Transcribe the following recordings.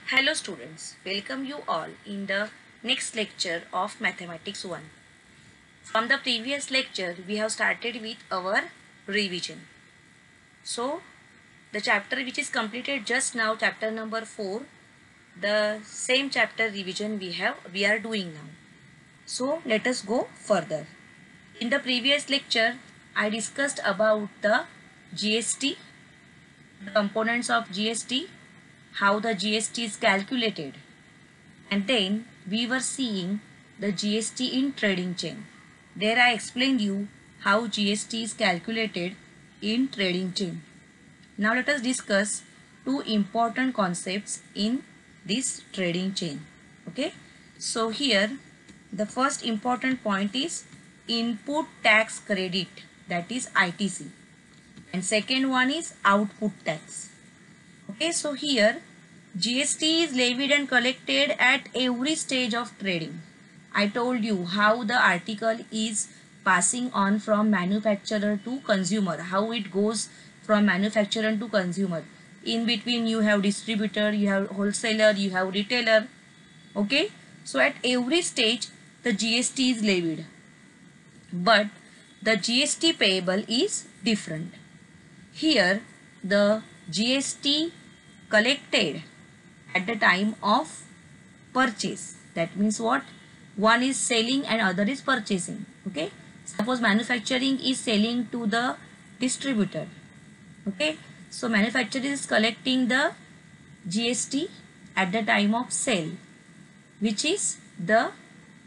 Hello students, welcome you all in the next lecture of Mathematics 1. From the previous lecture, we have started with our revision. So, the chapter which is completed just now, chapter number 4, the same chapter revision we are doing now. So, let us go further. In the previous lecture, I discussed about the GST, the components of GST, how the GST is calculated. And then we were seeing the GST in trading chain. There I explained you how GST is calculated in trading chain. Now let us discuss two important concepts in this trading chain. Okay. So here the first important point is input tax credit, that is ITC, and second one is output tax. Okay, so here GST is levied and collected at every stage of trading. I told you how the article is passing on from manufacturer to consumer, how it goes from manufacturer to consumer. In between you have distributor, you have wholesaler, you have retailer. Okay, so at every stage the GST is levied, but the GST payable is different. Here the GST collected at the time of purchase, that means what? One is selling and other is purchasing. Okay, suppose manufacturing is selling to the distributor. Okay, so manufacturer is collecting the GST at the time of sale, which is the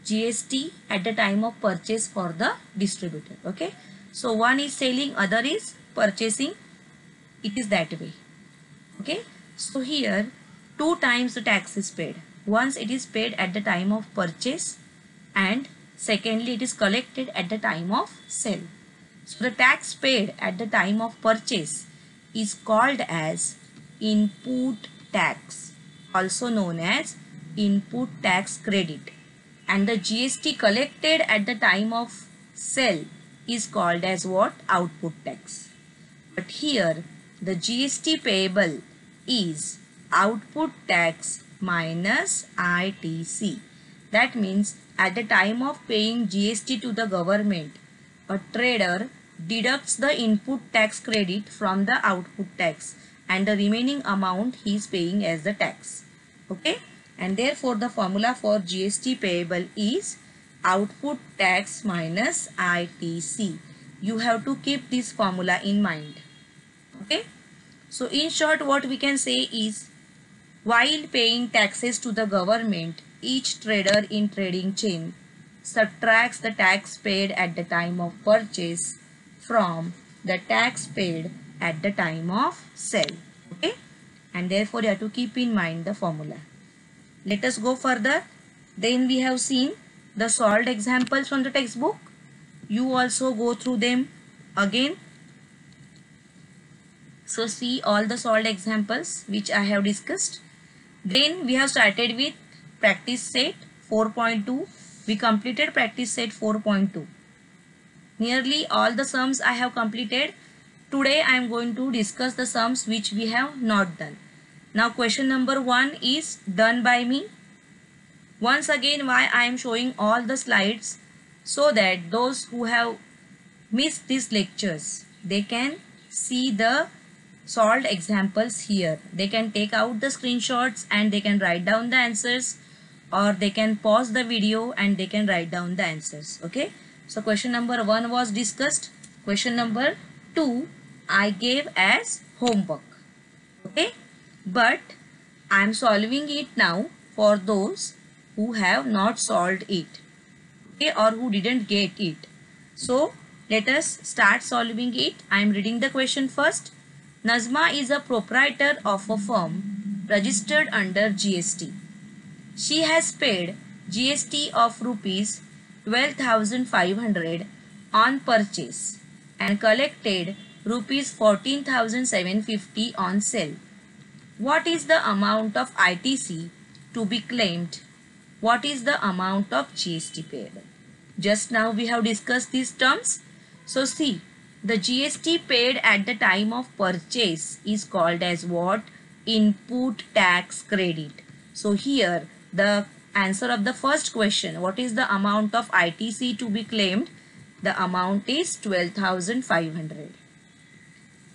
GST at the time of purchase for the distributor. Okay, so one is selling, other is purchasing. It is that way. Okay, so here two times the tax is paid. Once it is paid at the time of purchase, and secondly it is collected at the time of sale. So the tax paid at the time of purchase is called as input tax, also known as input tax credit, and the GST collected at the time of sale is called as what? Output tax. But here the GST payable is output tax minus ITC. That means at the time of paying GST to the government, a trader deducts the input tax credit from the output tax and the remaining amount he is paying as the tax. Okay, and therefore the formula for GST payable is output tax minus ITC. You have to keep this formula in mind. Okay, so in short what we can say is, while paying taxes to the government, each trader in trading chain subtracts the tax paid at the time of purchase from the tax paid at the time of sale. Okay, and therefore you have to keep in mind the formula. Let us go further. Then we have seen the solved examples from the textbook. You also go through them again. So see all the solved examples which I have discussed. Then we have started with practice set 4.2. We completed practice set 4.2. Nearly all the sums I have completed. Today I am going to discuss the sums which we have not done. Now question number 1 is done by me. Once again, why I am showing all the slides, so that those who have missed these lectures, they can see the solved examples here. They can take out the screenshots and they can write down the answers, or they can pause the video and they can write down the answers. Okay, so question number 1 was discussed. Question number 2 I gave as homework. Okay, but I am solving it now for those who have not solved it, okay, or who didn't get it. So let us start solving it. I am reading the question first. Nazma is a proprietor of a firm registered under GST. She has paid GST of rupees 12,500 on purchase and collected rupees 14,750 on sale. What is the amount of ITC to be claimed? What is the amount of GST payable? Just now we have discussed these terms. So see, the GST paid at the time of purchase is called as what? Input tax credit. So here the answer of the first question, what is the amount of ITC to be claimed? The amount is 12,500.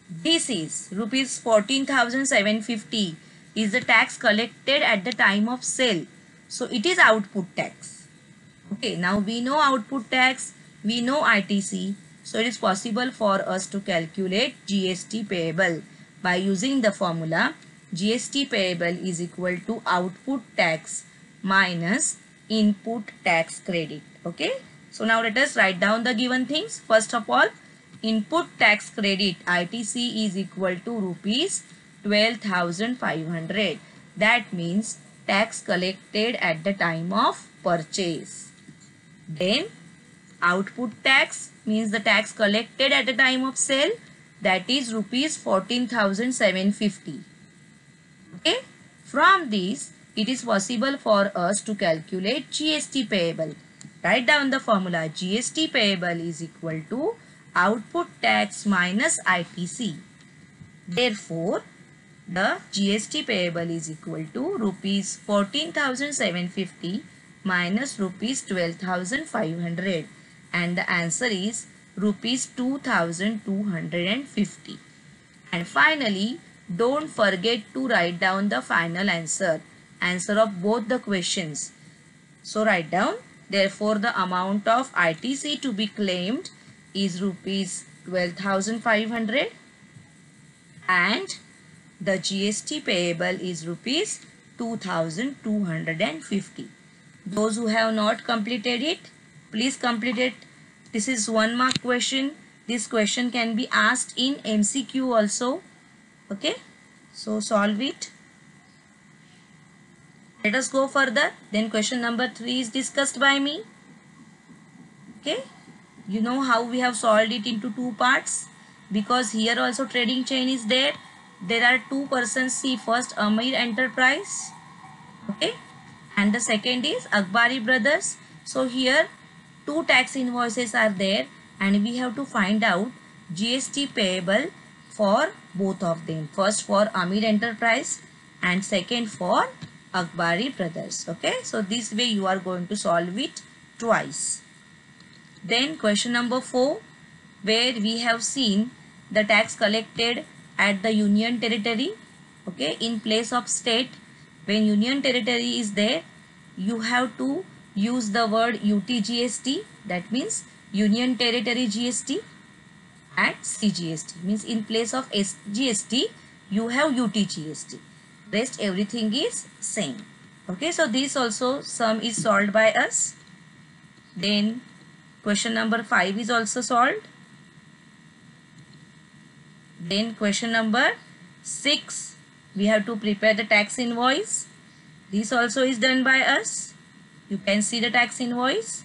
This is rupees 14,750 is the tax collected at the time of sale. So it is output tax. Okay, now we know output tax, we know ITC. So it is possible for us to calculate GST payable by using the formula GST payable is equal to output tax minus input tax credit. Okay, so now let us write down the given things. First of all, input tax credit ITC is equal to rupees 12,500. That means tax collected at the time of purchase. Then output tax means the tax collected at the time of sale, that is rupees 14,750. Okay, from this it is possible for us to calculate GST payable. Write down the formula. GST payable is equal to output tax minus ITC. Therefore, the GST payable is equal to rupees 14,750 minus rupees 12,500, and the answer is rupees 2,250. And finally, don't forget to write down the final answer of both the questions. So write down, therefore the amount of ITC to be claimed is rupees 12,500 and the GST payable is rupees 2,250. Those who have not completed it, please complete it. This is 1 mark question. This question can be asked in MCQ also. Okay, so solve it. Let us go further. Then question number 3 is discussed by me. Okay, you know how we have solved it into 2 parts, because here also trading chain is there. There are 2 persons. See, first Amir Enterprise, okay, and the second is Akbari Brothers. So here 2 tax invoices are there and we have to find out GST payable for both of them. First for Amir Enterprise and second for Akbari Brothers. Okay, so this way you are going to solve it twice. Then question number 4, where we have seen the tax collected at the union territory, okay, in place of state. When union territory is there, you have to use the word UTGST, that means Union Territory GST, and CGST means in place of SGST you have UTGST. Rest everything is same. Okay, so this also sum is solved by us. Then question number 5 is also solved. Then question number 6, we have to prepare the tax invoice. This also is done by us. You can see the tax invoice.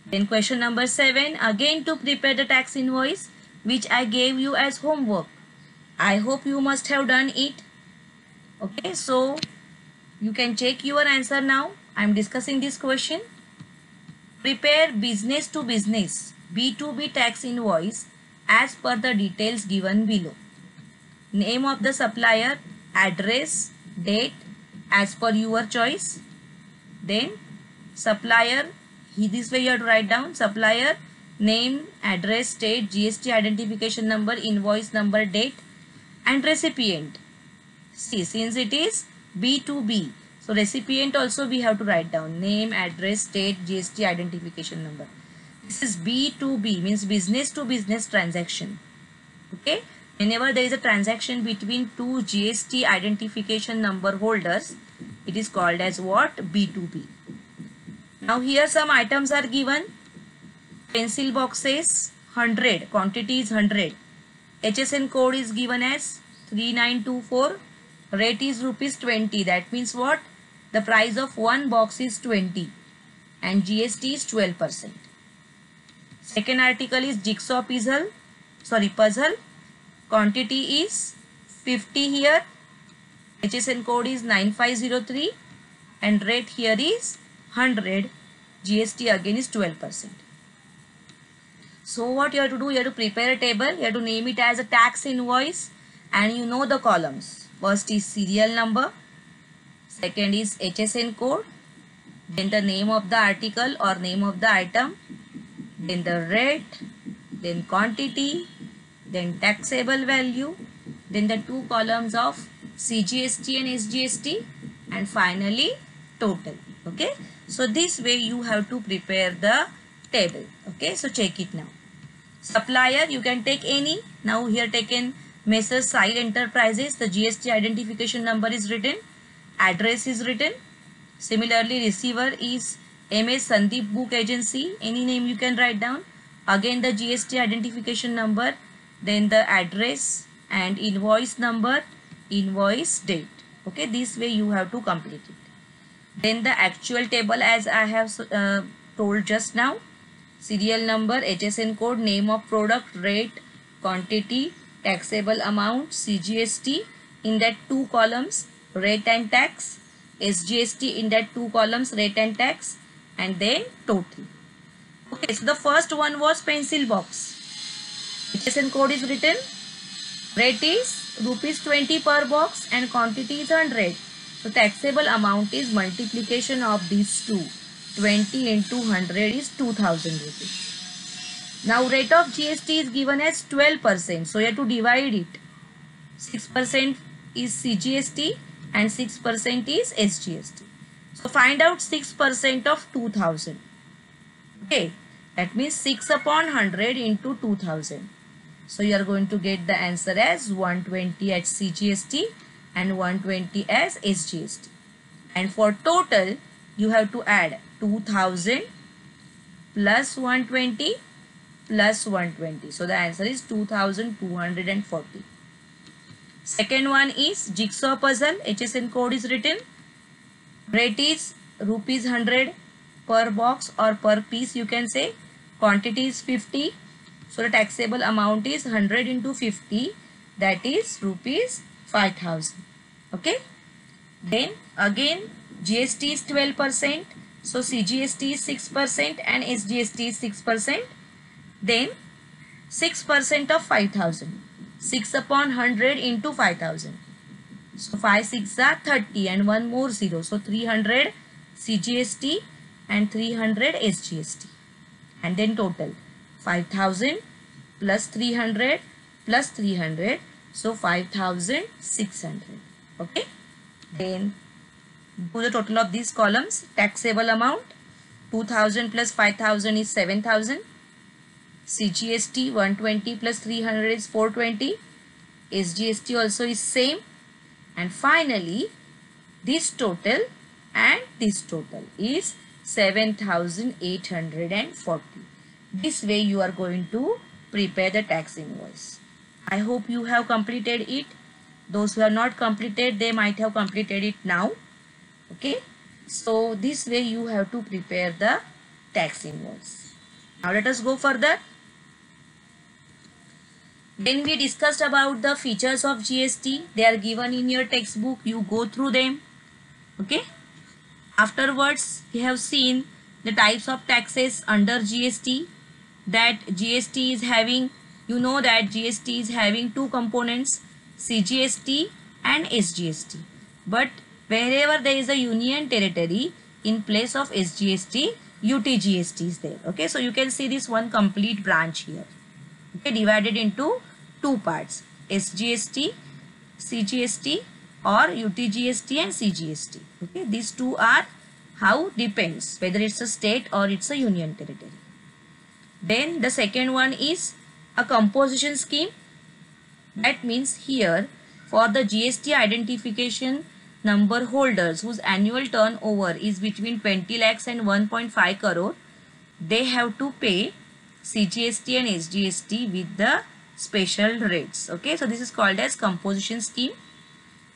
Then question number 7, again to prepare the tax invoice, which I gave you as homework. I hope you must have done it. Okay, so you can check your answer now. I am discussing this question. Prepare business to business B2B tax invoice as per the details given below. Name of the supplier, address, date as per your choice. Then supplier, this way you have to write down supplier, name, address, date, GST identification number, invoice number, date, and recipient. See, since it is B2B, so recipient also we have to write down name, address, date, GST identification number. This is B2B, means business to business transaction. Okay, whenever there is a transaction between 2 GST identification number holders, it is called as what? B2B. Now here some items are given. Pencil boxes 100, quantity is 100. HSN code is given as 3924. Rate is rupees 20. That means what? The price of one box is 20 and GST is 12%. Second article is jigsaw puzzle. Quantity is 50 here. HSN code is 9503 and rate here is 100. GST again is 12%. So what you have to do? You have to prepare a table. You have to name it as a tax invoice and you know the columns. First is serial number. second is HSN code, then the name of the article or name of the item, then the rate, then quantity, then taxable value, then the two columns of CGST and SGST, and finally total. Okay, so this way you have to prepare the table. Okay, so check it now. Supplier, you can take any. Now here taken Messrs. Sahil Enterprises. The GST identification number is written, address is written. Similarly, receiver is MS Sandeep Book Agency. Any name you can write down. Again the GST identification number, then the address and invoice number, invoice date. Okay, this way you have to complete it. Then the actual table, as I have told just now. Serial number, HSN code, name of product, rate, quantity, taxable amount, CGST in that two columns, rate and tax, SGST in that two columns, rate and tax, and then total. Okay, so the first one was pencil box. HSN code is written, rate is ₹20 per box and quantity is 100. So taxable amount is multiplication of these two. 20 into 100 is 2000 rupees. Now rate of GST is given as 12%. So you have to divide it. 6% is CGST and 6% is SGST. So find out 6% of 2000. Okay, that means 6 upon 100 into 2000. So you are going to get the answer as 120 as CGST and 120 as SGST. And for total, you have to add 2000 plus 120 plus 120. So the answer is 2240. Second one is jigsaw puzzle. HSN code is written. Rate is ₹100 per box or per piece, you can say. Quantity is 50. So the taxable amount is 100 into 50. That is ₹5000. Okay. Then again GST is 12%. So CGST is 6% and SGST is 6%. Then 6% of 5000. 6 upon 100 into 5000. So 5 6 are 30 and one more 0. So 300 CGST and 300 SGST. And then total 5000 plus 300 plus 300. So 5600. Okay. Then do the total of these columns. Taxable amount 2000 plus 5000 is 7000. CGST 120 plus 300 is 420. SGST also is same. And finally this total and this total is 7840. This way you are going to prepare the tax invoice. I hope you have completed it. Those who have not completed, they might have completed it now. Okay, so this way you have to prepare the tax invoice. Now let us go further. Then we discussed about the features of GST. They are given in your textbook. You go through them. Okay. Afterwards, we have seen the types of taxes under GST. That GST is having, you know that GST is having two components, CGST and SGST. But wherever there is a union territory, in place of SGST, UTGST is there. Okay, so you can see this one complete branch here. Okay, divided into two parts, SGST, CGST, or UTGST and CGST. Okay, these two are how depends whether it's a state or it's a union territory. Then the second one is a composition scheme. That means here for the GST identification number holders whose annual turnover is between 20 lakhs and 1.5 crore, they have to pay CGST and SGST with the special rates. Okay, so this is called as composition scheme.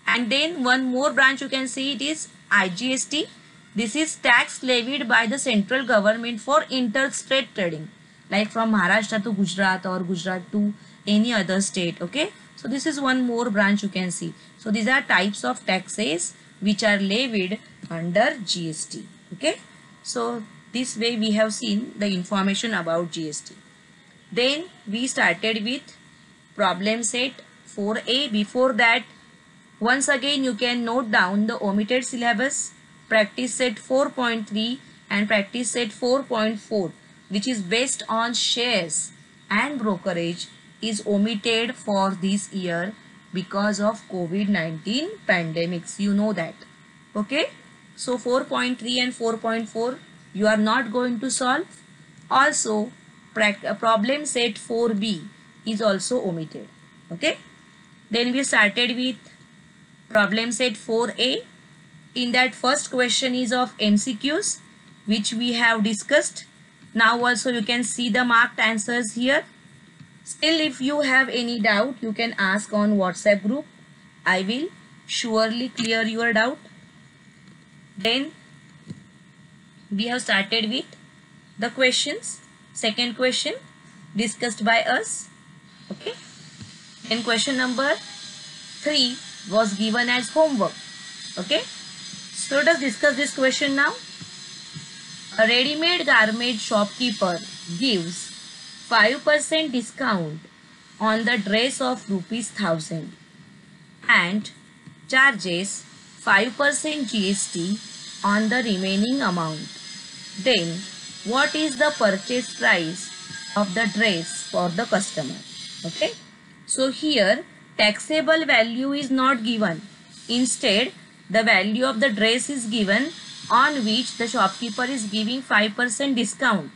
And then one more branch you can see, it is IGST. This is tax levied by the central government for interstate trading, like from Maharashtra to Gujarat or Gujarat to any other state. Okay, so this is one more branch you can see. So these are types of taxes which are levied under GST. Okay, so this way we have seen the information about GST. Then we started with problem set 4A. Before that, Once again, you can note down the omitted syllabus, practice set 4.3 and practice set 4.4, which is based on shares and brokerage, is omitted for this year because of COVID-19 pandemics. You know that. Okay. So 4.3 and 4.4 you are not going to solve. Also, problem set 4b is also omitted. Okay. Then we started with problem set 4a. In that, first question is of MCQs, which we have discussed. Now also you can see the marked answers here. Still, if you have any doubt, you can ask on WhatsApp group. I will surely clear your doubt. Then we have started with the questions. Second question discussed by us. Okay. Then question number 3 was given as homework. Okay. So let us discuss this question now. A ready-made garment shopkeeper gives 5% discount on the dress of ₹1,000 and charges 5% GST on the remaining amount. Then what is the purchase price of the dress for the customer? Okay. So here taxable value is not given. Instead, the value of the dress is given on which the shopkeeper is giving 5% discount.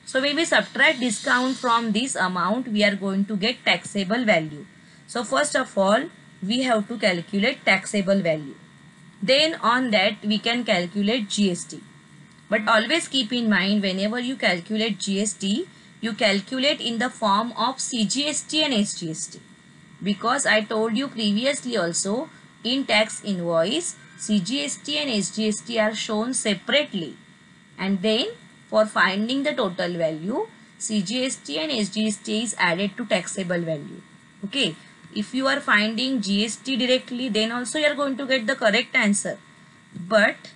So when we subtract discount from this amount, we are going to get taxable value. So first of all, we have to calculate taxable value. Then on that, we can calculate GST. But always keep in mind, whenever you calculate GST, you calculate in the form of CGST and SGST. Because I told you previously also, in tax invoice, CGST and SGST are shown separately. And then for finding the total value, CGST and SGST is added to taxable value. Okay. If you are finding GST directly, then also you are going to get the correct answer. But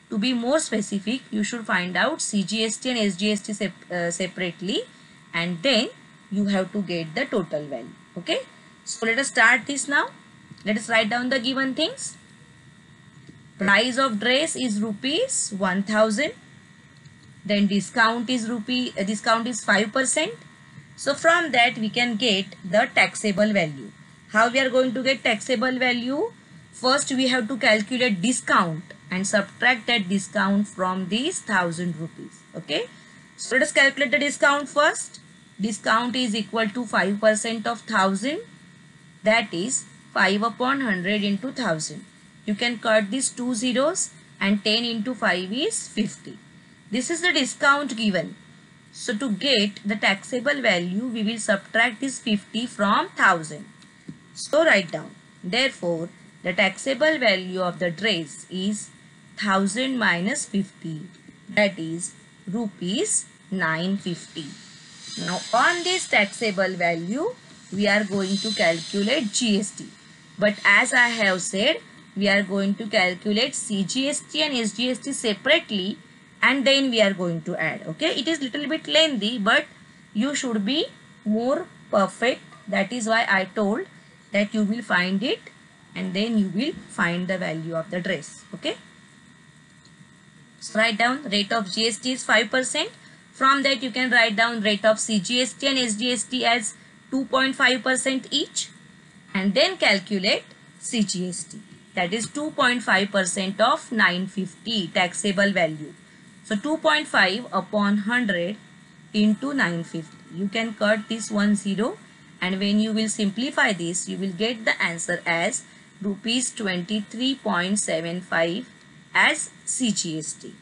to be more specific, you should find out CGST and SGST separately, and then you have to get the total value. Okay. So let us start this now. Let us write down the given things. Price of dress is ₹1,000. Then discount is 5%. So from that we can get the taxable value. How we are going to get taxable value? First we have to calculate discount and subtract that discount from these ₹1,000. Okay. So let us calculate the discount first. Discount is equal to 5% of 1,000. That is 5 upon 100 into 1,000. You can cut these 2 zeros and 10 into 5 is 50. This is the discount given. So to get the taxable value, we will subtract this 50 from 1,000. So write down. Therefore, the taxable value of the dress is 1,000 minus 50. That is ₹950. Now on this taxable value, we are going to calculate GST. But as I have said, we are going to calculate CGST and SGST separately, and then we are going to add. Okay, it is little bit lengthy, but you should be more perfect. That is why I told that you will find it and then you will find the value of the dress. Okay, so write down rate of GST is 5%. From that you can write down rate of CGST and SGST as 2.5% each, and then calculate CGST. That is 2.5% of 950 taxable value. So 2.5 upon 100 into 950. You can cut this 1 0, and when you will simplify this, you will get the answer as ₹23.75 as CGST.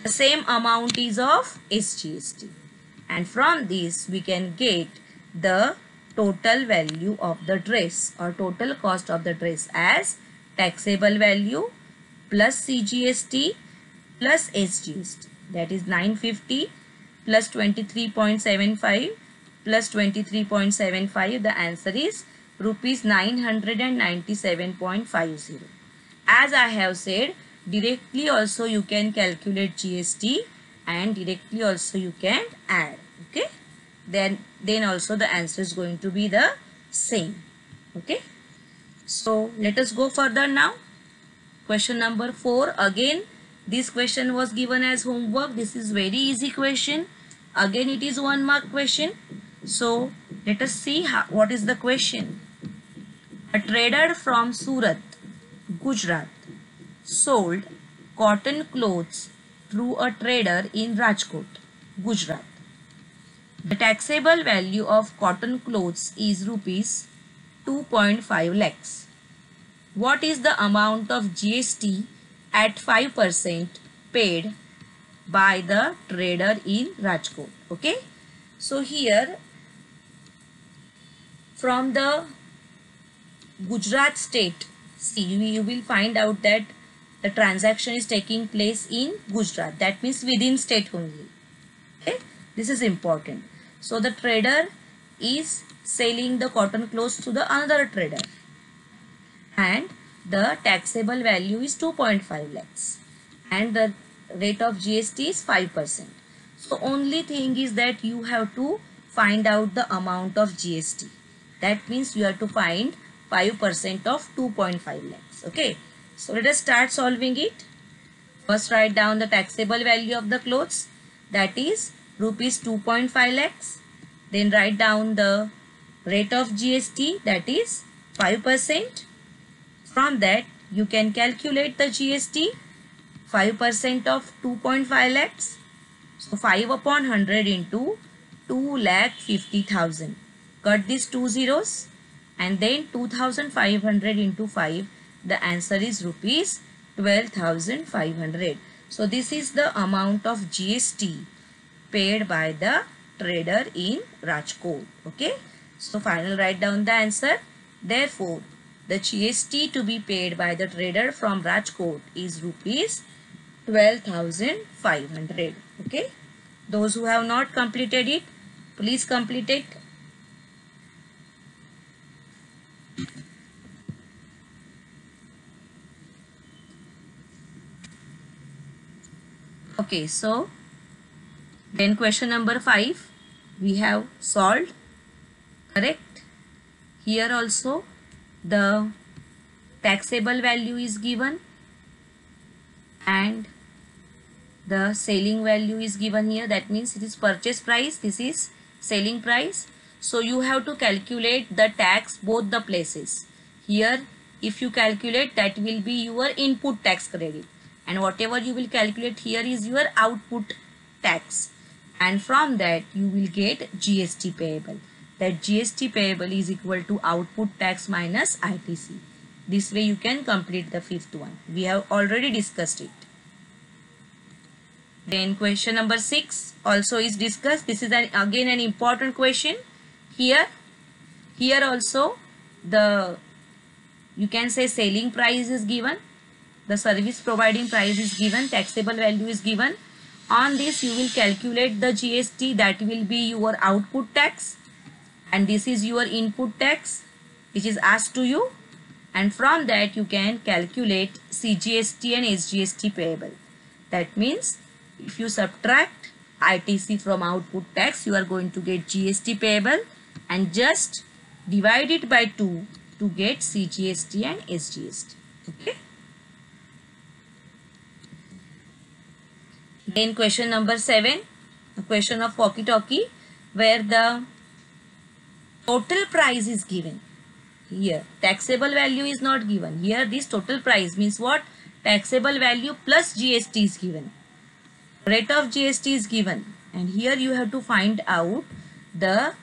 The same amount is of SGST. And from this we can get the total value of the dress or total cost of the dress as taxable value plus CGST plus SGST. That is 950 plus 23.75 plus 23.75. The answer is ₹997.50. As I have said, directly also you can calculate GST and directly also you can add. Okay. Then also the answer is going to be the same. Okay. So let us go further now. Question number 4. Again, this question was given as homework. This is very easy question. Again, it is 1 mark question. So let us see what is the question. A trader from Surat, Gujarat, sold cotton clothes through a trader in Rajkot, Gujarat. The taxable value of cotton clothes is rupees 2.5 lakhs. What is the amount of GST at 5% paid by the trader in Rajkot? Okay. So here from the Gujarat state, see, you will find out that the transaction is taking place in Gujarat. That means within state only. Okay. This is important. So the trader is selling the cotton clothes to the another trader, and the taxable value is 2.5 lakhs and the rate of GST is 5%. So only thing is that you have to find out the amount of GST. That means you have to find 5% of 2.5 lakhs. Okay. So let us start solving it. First write down the taxable value of the clothes, that is rupees 2.5 lakhs. Then write down the rate of GST, that is 5%. From that you can calculate the GST. 5% of 2.5 lakhs. So 5 upon 100 into 2,50,000. Cut these two zeros and then 2,500 into 5. The answer is rupees 12,500. So this is the amount of GST paid by the trader in Rajkot. Okay. So final write down the answer. Therefore, the GST to be paid by the trader from Rajkot is rupees 12,500. Okay. Those who have not completed it, please complete it. Okay, so then question number 5 we have solved. Correct. Here also the taxable value is given and the selling value is given here. That means it is purchase price, this is selling price. So you have to calculate the tax both the places. Here if you calculate, that will be your input tax credit, and whatever you will calculate here is your output tax, and from that you will get GST payable. That GST payable is equal to output tax minus ITC. This way you can complete the 5th one. We have already discussed it. Then question number 6 also is discussed. This is again an important question. Here also the, you can say, selling price is given, the service providing price is given, taxable value is given. On this you will calculate the GST, that will be your output tax, and this is your input tax which is asked to you, and from that you can calculate CGST and SGST payable. That means if you subtract ITC from output tax, you are going to get GST payable, and just divide it by 2 to get CGST and SGST. Okay. Then question number 7, a question of walkie-talkie, where the total price is given. Here taxable value is not given. Here this total price means what? Taxable value plus GST is given. Rate of GST is given, and here you have to find out the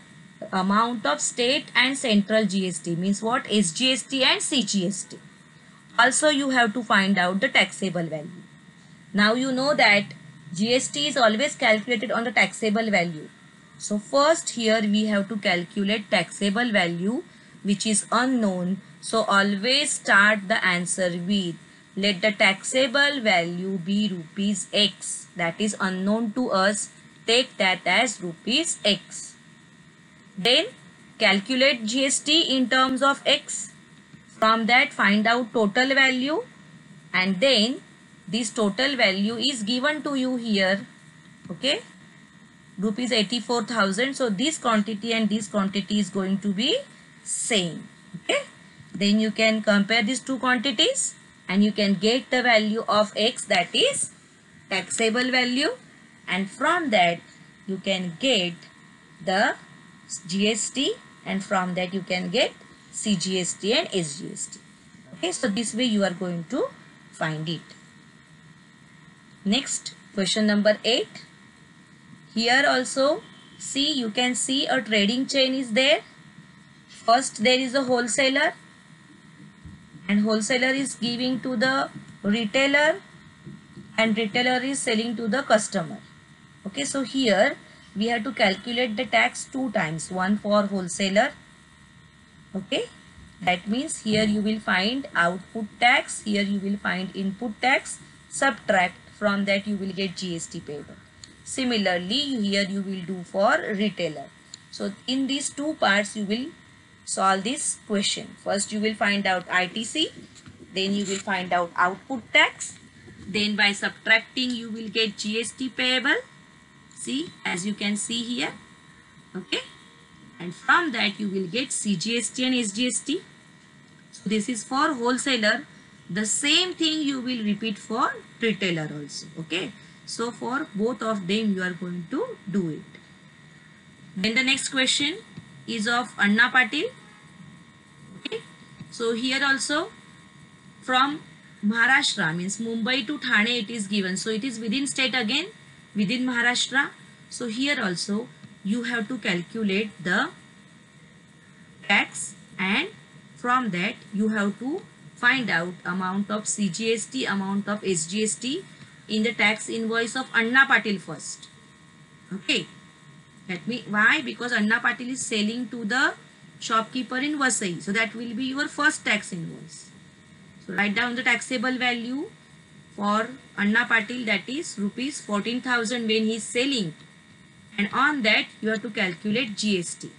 amount of state and central GST, means what? SGST and CGST. Also you have to find out the taxable value. Now you know that GST is always calculated on the taxable value. So first here we have to calculate taxable value which is unknown. So always start the answer with, let the taxable value be rupees X, that is unknown to us. Take that as rupees X. Then calculate GST in terms of X. From that find out total value, and then this total value is given to you here. Okay, rupees 84,000. So this quantity and this quantity is going to be same. Okay, Then you can compare these two quantities and you can get the value of X, that is taxable value, and from that you can get the GST, and from that you can get CGST and SGST. Okay, so this way you are going to find it. Next, question number 8. Here also, see, you can see a trading chain is there. First there is a wholesaler, and wholesaler is giving to the retailer, and retailer is selling to the customer. Okay, so here we have to calculate the tax two times, one for wholesaler. Okay, that means here you will find output tax, here you will find input tax, subtract, from that you will get GST payable. Similarly, here you will do for retailer. So in these two parts you will solve this question. First you will find out ITC, then you will find out output tax, then by subtracting you will get GST payable. See, as you can see here. Okay, and from that you will get CGST and SGST. So this is for wholesaler. The same thing you will repeat for retailer also. Okay, so for both of them you are going to do it. Then the next question is of Anna Patil. Okay, so here also from Maharashtra, means Mumbai to Thane it is given. So it is within state again, within Maharashtra. So here also you have to calculate the tax, and from that you have to find out amount of CGST, amount of SGST in the tax invoice of Anna Patil first. Okay, let me, why? Because Anna Patil is selling to the shopkeeper in Vasai. So that will be your first tax invoice. So write down the taxable value for Anna Patil, that is rupees 14,000 when he is selling, and on that you have to calculate GST.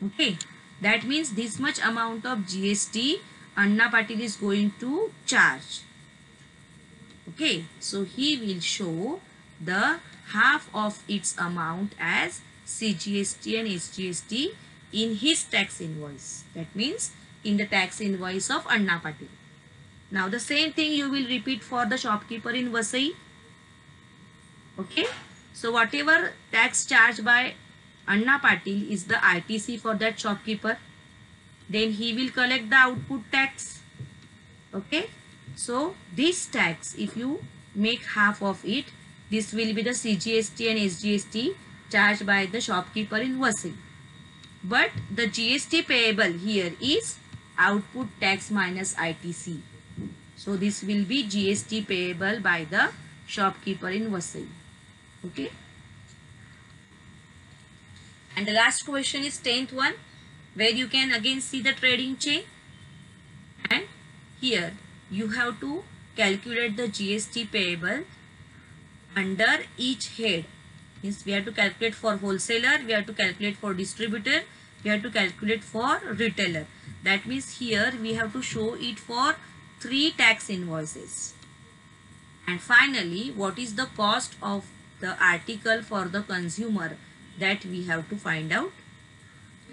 Okay, that means this much amount of GST Anna Patil is going to charge. Okay, so he will show the half of its amount as CGST and SGST in his tax invoice. That means in the tax invoice of Anna Patil. Now the same thing you will repeat for the shopkeeper in Vasai. Okay, so whatever tax charged by Anna Patil is the ITC for that shopkeeper. Then he will collect the output tax. Okay, so this tax, if you make half of it, this will be the CGST and SGST charged by the shopkeeper in Vasai. But the GST payable here is output tax minus ITC. So this will be GST payable by the shopkeeper in Vasai. Okay. And the last question is 10th one, where you can again see the trading chain. And here you have to calculate the GST payable under each head. Means we have to calculate for wholesaler, we have to calculate for distributor, we have to calculate for retailer. That means here we have to show it for 3 tax invoices. And finally, what is the cost of the article for the consumer, that we have to find out.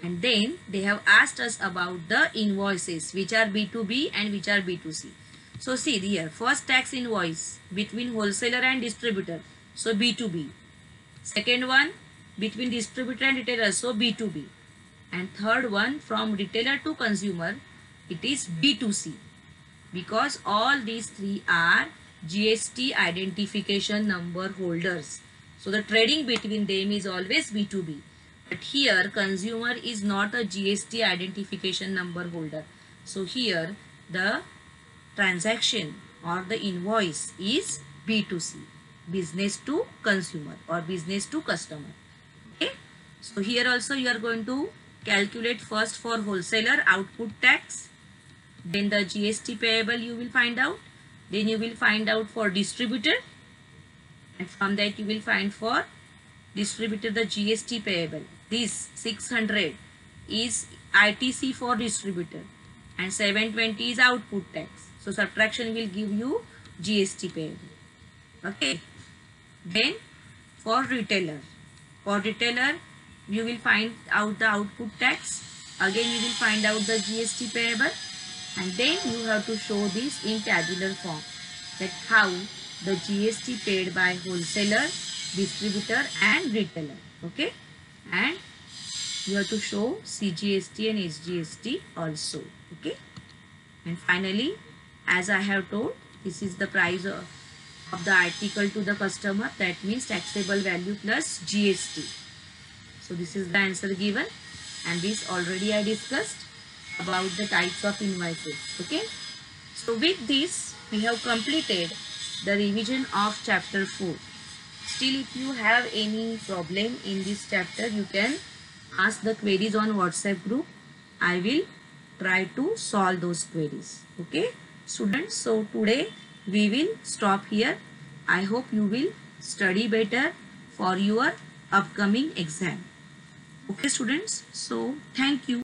And then they have asked us about the invoices which are B2B and which are B2C. So see here, first tax invoice between wholesaler and distributor, so B2B. Second one between distributor and retailer, so B2B. And third one from retailer to consumer, it is B2C. Because all these 3 are GST identification number holders. So the trading between them is always B2B. But here consumer is not a GST identification number holder. So here the transaction or the invoice is B2C, business to consumer or business to customer. Okay. So here also you are going to calculate first for wholesaler output tax. Then the GST payable you will find out. Then you will find out for distributor. And from that you will find for distributor the GST payable. This 600 is ITC for distributor and 720 is output tax. So subtraction will give you GST payable. Okay. Then for retailer you will find out the output tax Again we will find out the GST payable, and then you have to show this in tabular form, that how the GST paid by wholesaler, distributor and retailer. Okay, and you have to show CGST and SGST also. Okay, and finally, as I have told, this is the price of the article to the customer, that means taxable value plus GST. So this is the answer given, and this already I discussed about the types of invoices. Okay, so with this we have completed the revision of chapter 4. Still, if you have any problem in this chapter, you can ask the queries on WhatsApp group. I will try to solve those queries. Okay students, so today we will stop here. I hope you will study better for your upcoming exam. Okay students, so thank you.